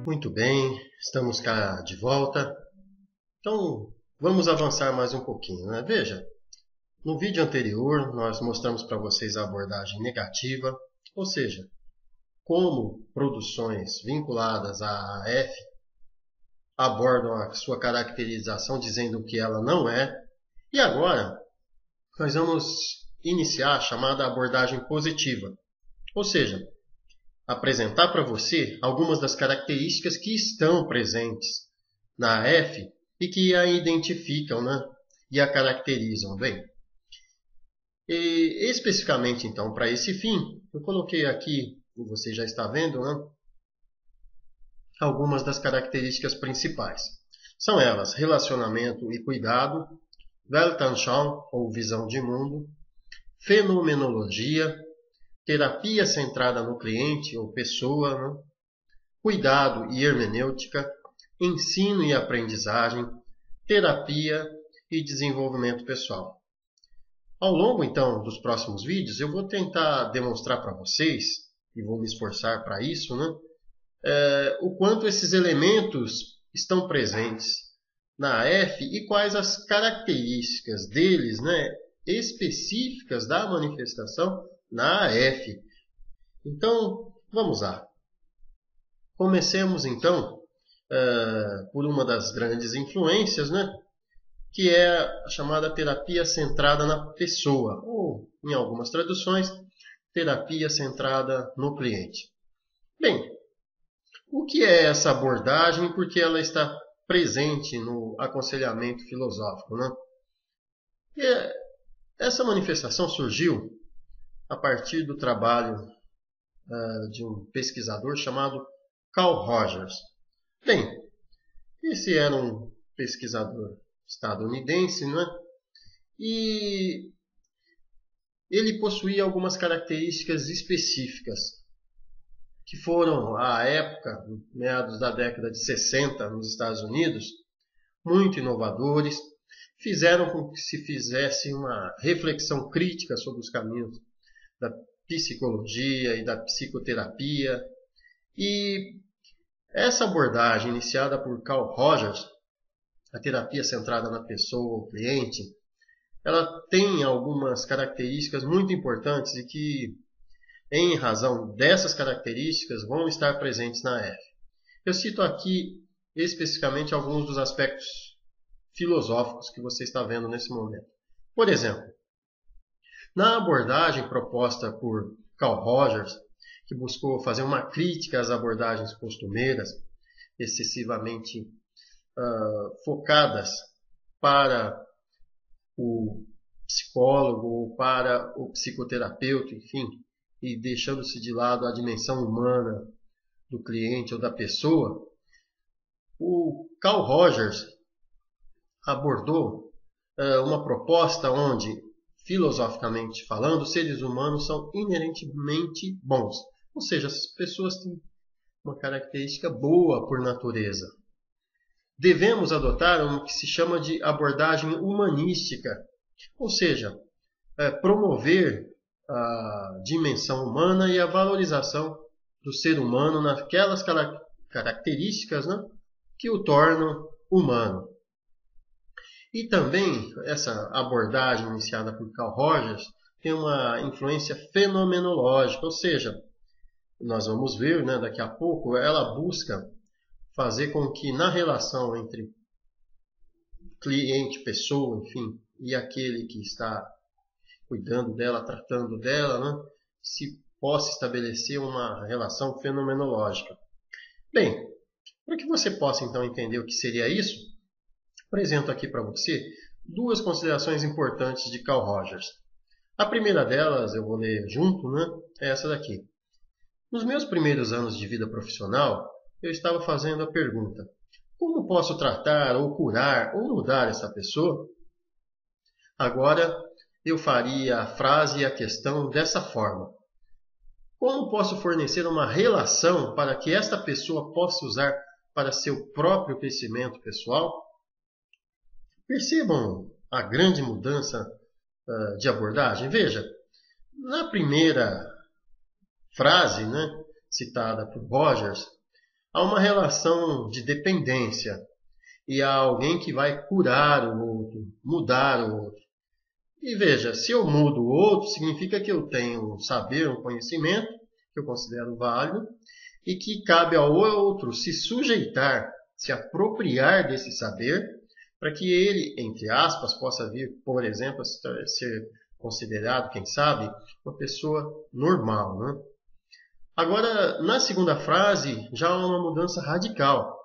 Muito bem, estamos cá de volta. Então, vamos avançar mais um pouquinho, né? Veja, no vídeo anterior nós mostramos para vocês a abordagem negativa, ou seja, como produções vinculadas à AF abordam a sua caracterização dizendo que ela não é. E agora nós vamos iniciar a chamada abordagem positiva, ou seja, apresentar para você algumas das características que estão presentes na AF e que a identificam, né? E a caracterizam bem. E especificamente, então, para esse fim, eu coloquei aqui, e você já está vendo, né? Algumas das características principais. São elas relacionamento e cuidado, Weltanschauung, ou visão de mundo, fenomenologia, terapia centrada no cliente ou pessoa, né? Cuidado e hermenêutica, ensino e aprendizagem, terapia e desenvolvimento pessoal. Ao longo, então, dos próximos vídeos, eu vou tentar demonstrar para vocês, e vou me esforçar para isso, né? O quanto esses elementos estão presentes na AF e quais as características deles, né? Específicas da manifestação na AF. Então, vamos lá. Comecemos, então, por uma das grandes influências, né? Que é a chamada terapia centrada na pessoa, ou, em algumas traduções, terapia centrada no cliente. Bem, o que é essa abordagem e por que ela está presente no aconselhamento filosófico, né? Essa manifestação surgiu a partir do trabalho de um pesquisador chamado Carl Rogers. Bem, esse era um pesquisador estadunidense, né? E ele possuía algumas características específicas que foram, à época, meados da década de 60, nos Estados Unidos, muito inovadores, fizeram com que se fizesse uma reflexão crítica sobre os caminhos da psicologia e da psicoterapia. E essa abordagem iniciada por Carl Rogers, a terapia centrada na pessoa ou cliente, ela tem algumas características muito importantes e que, em razão dessas características, vão estar presentes na AF. Eu cito aqui especificamente alguns dos aspectos filosóficos que você está vendo nesse momento. Por exemplo, na abordagem proposta por Carl Rogers, que buscou fazer uma crítica às abordagens costumeiras, excessivamente focadas para o psicólogo ou para o psicoterapeuta, enfim, e deixando-se de lado a dimensão humana do cliente ou da pessoa, o Carl Rogers abordou uma proposta onde, filosoficamente falando, os seres humanos são inerentemente bons. Ou seja, as pessoas têm uma característica boa por natureza. Devemos adotar o que se chama de abordagem humanística, ou seja, promover a dimensão humana e a valorização do ser humano naquelas características, né, que o tornam humano. E também essa abordagem iniciada por Carl Rogers tem uma influência fenomenológica, ou seja, nós vamos ver, né, daqui a pouco, ela busca fazer com que na relação entre cliente, pessoa, enfim, e aquele que está cuidando dela, tratando dela, né, se possa estabelecer uma relação fenomenológica. Bem, para que você possa então entender o que seria isso, apresento aqui para você duas considerações importantes de Carl Rogers. A primeira delas, eu vou ler junto, né, é essa daqui. Nos meus primeiros anos de vida profissional, eu estava fazendo a pergunta: como posso tratar ou curar ou mudar essa pessoa? Agora, eu faria a frase e a questão dessa forma: como posso fornecer uma relação para que esta pessoa possa usar para seu próprio crescimento pessoal? Percebam a grande mudança de abordagem? Veja, na primeira frase, né, citada por Rogers, há uma relação de dependência e há alguém que vai curar o outro, mudar o outro. E veja, se eu mudo o outro, significa que eu tenho um saber, um conhecimento, que eu considero válido, e que cabe ao outro se sujeitar, se apropriar desse saber, para que ele, entre aspas, possa vir, por exemplo, a ser considerado, quem sabe, uma pessoa normal, né? Agora, na segunda frase, já há uma mudança radical.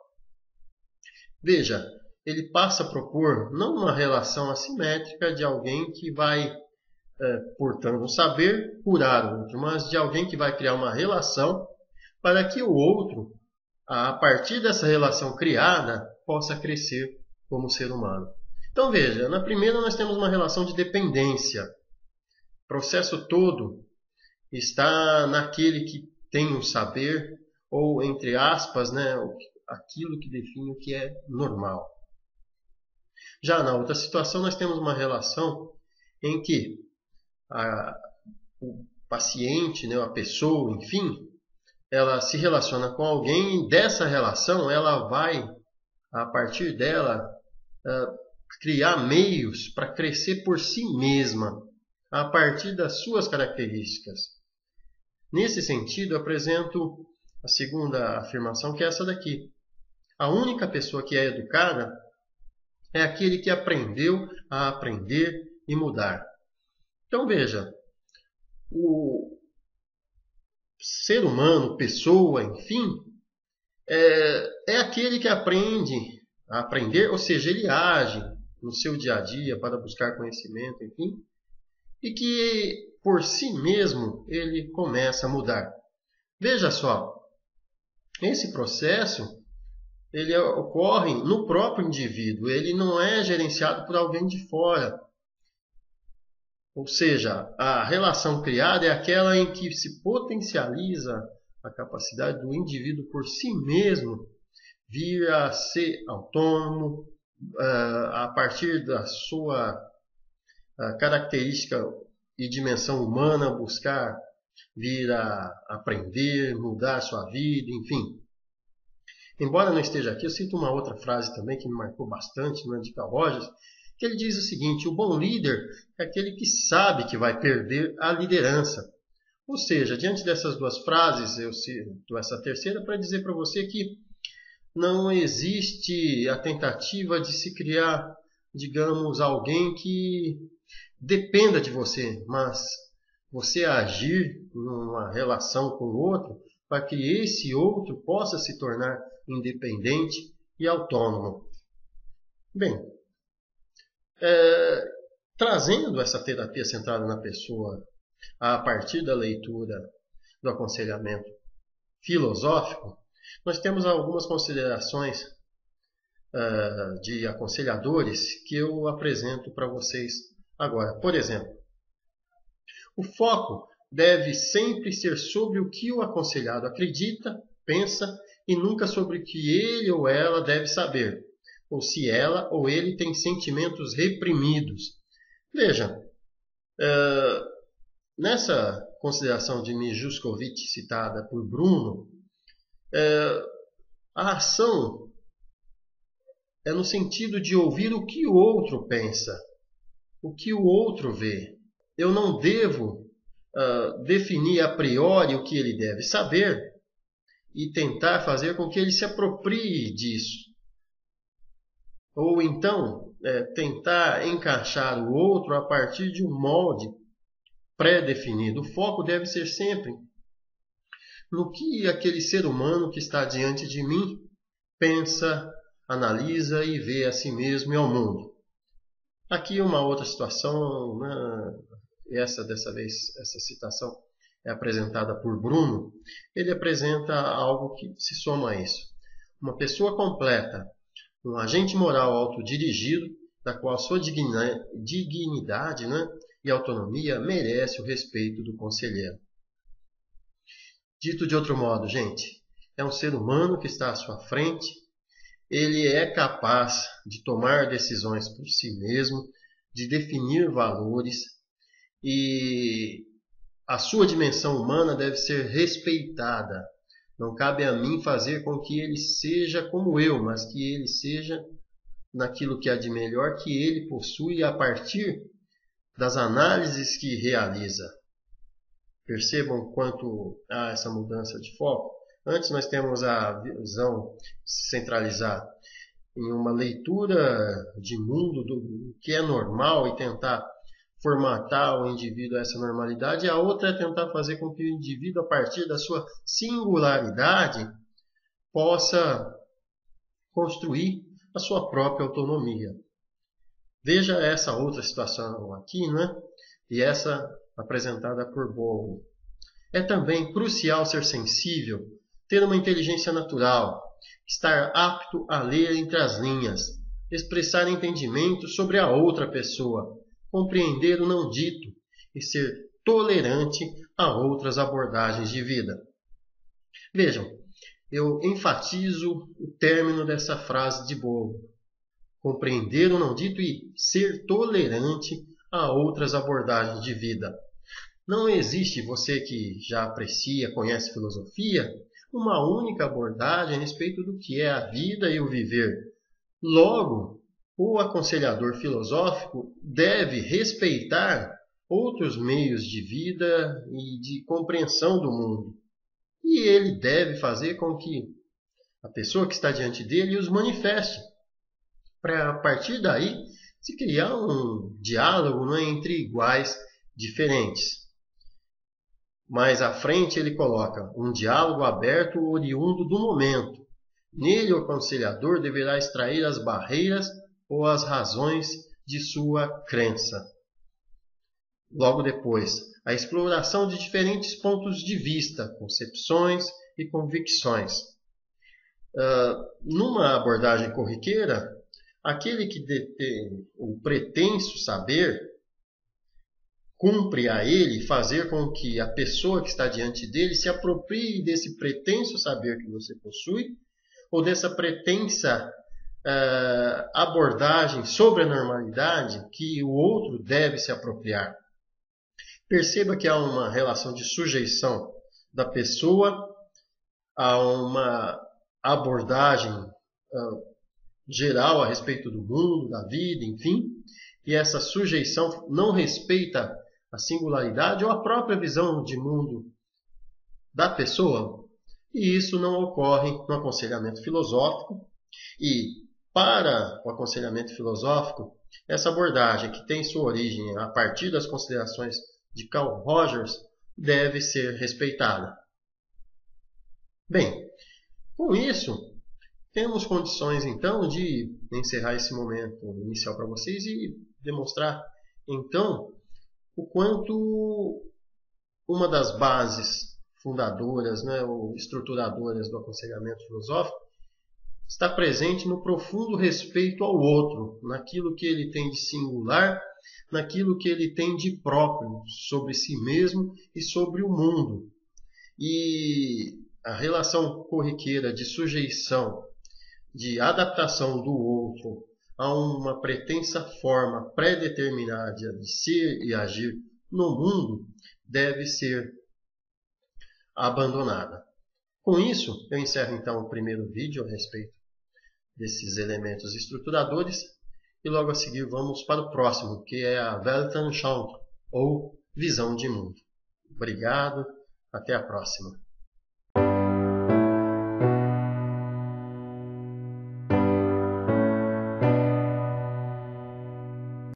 Veja, ele passa a propor não uma relação assimétrica de alguém que vai, portando um saber, curar o outro, mas de alguém que vai criar uma relação para que o outro, a partir dessa relação criada, possa crescer como ser humano. Então veja, na primeira nós temos uma relação de dependência. O processo todo está naquele que tem um saber, ou entre aspas, né, aquilo que define o que é normal. Já na outra situação nós temos uma relação em que o paciente, né, a pessoa, enfim, ela se relaciona com alguém e dessa relação ela vai, a partir dela, criar meios para crescer por si mesma, a partir das suas características. Nesse sentido, eu apresento a segunda afirmação, que é essa daqui. A única pessoa que é educada é aquele que aprendeu a aprender e mudar. Então veja, o ser humano, pessoa, enfim, é aquele que aprende a aprender, ou seja, ele age no seu dia a dia para buscar conhecimento, enfim, e que por si mesmo ele começa a mudar. Veja só, esse processo ele ocorre no próprio indivíduo, ele não é gerenciado por alguém de fora. Ou seja, a relação criada é aquela em que se potencializa a capacidade do indivíduo por si mesmo vir a ser autônomo, a partir da sua característica e dimensão humana, buscar vir a aprender, mudar sua vida, enfim. Embora não esteja aqui, eu cito uma outra frase também que me marcou bastante, né, de Carl Rogers, que ele diz o seguinte: o bom líder é aquele que sabe que vai perder a liderança. Ou seja, diante dessas duas frases, eu cito essa terceira para dizer para você que não existe a tentativa de se criar, digamos, alguém que dependa de você, mas você agir numa relação com o outro para que esse outro possa se tornar independente e autônomo. Bem, trazendo essa terapia centrada na pessoa a partir da leitura do aconselhamento filosófico, nós temos algumas considerações de aconselhadores que eu apresento para vocês agora. Por exemplo, o foco deve sempre ser sobre o que o aconselhado acredita, pensa e nunca sobre o que ele ou ela deve saber, ou se ela ou ele tem sentimentos reprimidos. Veja, nessa consideração de Mijuskovich citada por Bruno, a ação é no sentido de ouvir o que o outro pensa, o que o outro vê. Eu não devo definir a priori o que ele deve saber e tentar fazer com que ele se aproprie disso. Ou então, tentar encaixar o outro a partir de um molde pré-definido. O foco deve ser sempre no que aquele ser humano que está diante de mim pensa, analisa e vê a si mesmo e ao mundo. Aqui uma outra situação, dessa vez essa citação é apresentada por Bruno. Ele apresenta algo que se soma a isso. Uma pessoa completa, um agente moral autodirigido, da qual sua dignidade, e autonomia merece o respeito do conselheiro. Dito de outro modo, gente, é um ser humano que está à sua frente, ele é capaz de tomar decisões por si mesmo, de definir valores, e a sua dimensão humana deve ser respeitada, Não cabe a mim fazer com que ele seja como eu, mas que ele seja naquilo que há de melhor que ele possui a partir das análises que realiza. Percebam quanto há essa mudança de foco. Antes nós temos a visão centralizada em uma leitura de mundo do que é normal e tentar formatar o indivíduo a essa normalidade. A outra é tentar fazer com que o indivíduo, a partir da sua singularidade, possa construir a sua própria autonomia. Veja essa outra situação aqui, né? E essa apresentada por Bowl. É também crucial ser sensível, ter uma inteligência natural, estar apto a ler entre as linhas, expressar entendimento sobre a outra pessoa, compreender o não dito e ser tolerante a outras abordagens de vida. Vejam, eu enfatizo o término dessa frase de Bowl. Compreender o não dito e ser tolerante a outras abordagens de vida. Não existe, você que já aprecia, conhece filosofia, uma única abordagem a respeito do que é a vida e o viver. Logo, o aconselhador filosófico deve respeitar outros meios de vida e de compreensão do mundo. E ele deve fazer com que a pessoa que está diante dele os manifeste, para a partir daí se criar um diálogo entre iguais diferentes. Mais à frente ele coloca um diálogo aberto oriundo do momento. Nele o aconselhador deverá extrair as barreiras ou as razões de sua crença. Logo depois, a exploração de diferentes pontos de vista, concepções e convicções. Numa abordagem corriqueira, aquele que detém o pretenso saber, cumpre a ele fazer com que a pessoa que está diante dele se aproprie desse pretenso saber que você possui, ou dessa pretensa abordagem sobre a normalidade que o outro deve se apropriar. Perceba que há uma relação de sujeição da pessoa a uma abordagem geral a respeito do mundo, da vida, enfim, e essa sujeição não respeita a singularidade ou a própria visão de mundo da pessoa, e isso não ocorre no aconselhamento filosófico. E para o aconselhamento filosófico, essa abordagem, que tem sua origem a partir das considerações de Carl Rogers, deve ser respeitada. Bem, com isso, temos condições então de encerrar esse momento inicial para vocês e demonstrar então o quanto uma das bases fundadoras, ou estruturadoras do aconselhamento filosófico está presente no profundo respeito ao outro, naquilo que ele tem de singular, naquilo que ele tem de próprio sobre si mesmo e sobre o mundo. E a relação corriqueira de sujeição, de adaptação do outro a uma pretensa forma pré-determinada de ser e agir no mundo deve ser abandonada. Com isso, eu encerro então o primeiro vídeo a respeito desses elementos estruturadores e logo a seguir vamos para o próximo, que é a Weltanschauung, ou visão de mundo. Obrigado, até a próxima.